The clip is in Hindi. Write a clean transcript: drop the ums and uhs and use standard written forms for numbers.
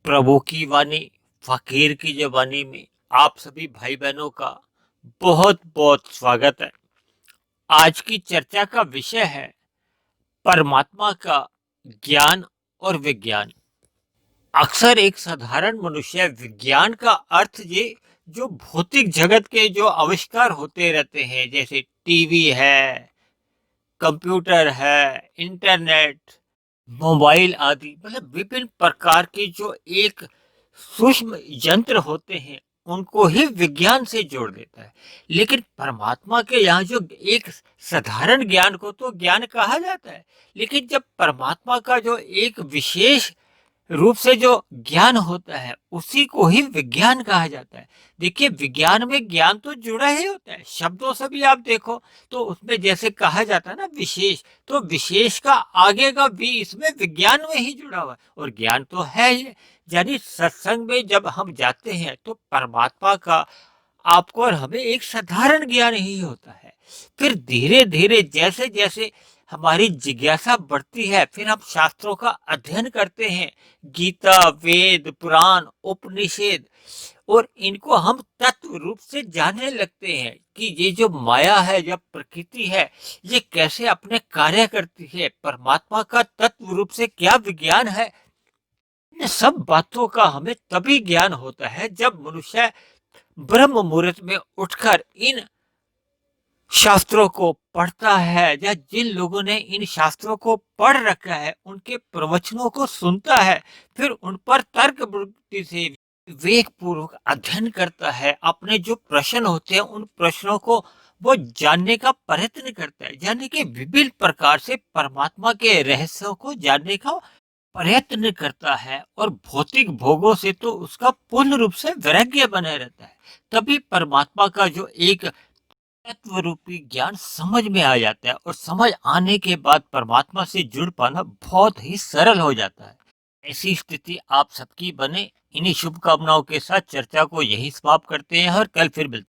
प्रभु की वाणी, फकीर की जबानी में आप सभी भाई बहनों का बहुत बहुत स्वागत है। आज की चर्चा का विषय है परमात्मा का ज्ञान और विज्ञान। अक्सर एक साधारण मनुष्य विज्ञान का अर्थ ये जो भौतिक जगत के जो आविष्कार होते रहते हैं, जैसे टीवी है, कंप्यूटर है, इंटरनेट, मोबाइल आदि, मतलब विभिन्न प्रकार के जो एक सूक्ष्म यंत्र होते हैं, उनको ही विज्ञान से जोड़ देता है। लेकिन परमात्मा के यहाँ जो एक साधारण ज्ञान को तो ज्ञान कहा जाता है, लेकिन जब परमात्मा का जो एक विशेष रूप से जो ज्ञान होता है उसी को ही विज्ञान कहा जाता है। देखिए, विज्ञान में ज्ञान तो जुड़ा ही होता है, शब्दों से भी आप देखो तो उसमें जैसे कहा जाता है ना विशेष, तो विशेष का आगे का भी इसमें विज्ञान में ही जुड़ा हुआ है, और ज्ञान तो है ही। यानी सत्संग में जब हम जाते हैं तो परमात्मा का आपको और हमें एक साधारण ज्ञान ही होता है। फिर धीरे धीरे जैसे जैसे हमारी जिज्ञासा बढ़ती है, फिर हम शास्त्रों का अध्ययन करते हैं, गीता, वेद, पुराण, उपनिषद, और इनको हम तत्व रूप से जानने लगते हैं कि ये जो माया है, जब प्रकृति है, ये कैसे अपने कार्य करती है, परमात्मा का तत्व रूप से क्या विज्ञान है। इन सब बातों का हमें तभी ज्ञान होता है जब मनुष्य ब्रह्म मुहूर्त में उठकर इन शास्त्रों को पढ़ता है, या जिन लोगों ने इन शास्त्रों को पढ़ रखा है उनके प्रवचनों को सुनता है, फिर उन पर तर्क बुद्धि से विवेक पूर्वक अध्ययन करता है, अपने जो प्रश्न होते हैं उन प्रश्नों को वो जानने का प्रयत्न करता है, यानी कि विभिन्न प्रकार से परमात्मा के रहस्यों को जानने का प्रयत्न करता है, और भौतिक भोगों से तो उसका पूर्ण रूप से वैराग्य बने रहता है। तभी परमात्मा का जो एक तत्व रूपी ज्ञान समझ में आ जाता है, और समझ आने के बाद परमात्मा से जुड़ पाना बहुत ही सरल हो जाता है। ऐसी स्थिति आप सबकी बने। इन्हीं शुभकामनाओं के साथ चर्चा को यही समाप्त करते हैं, और कल फिर मिलते हैं।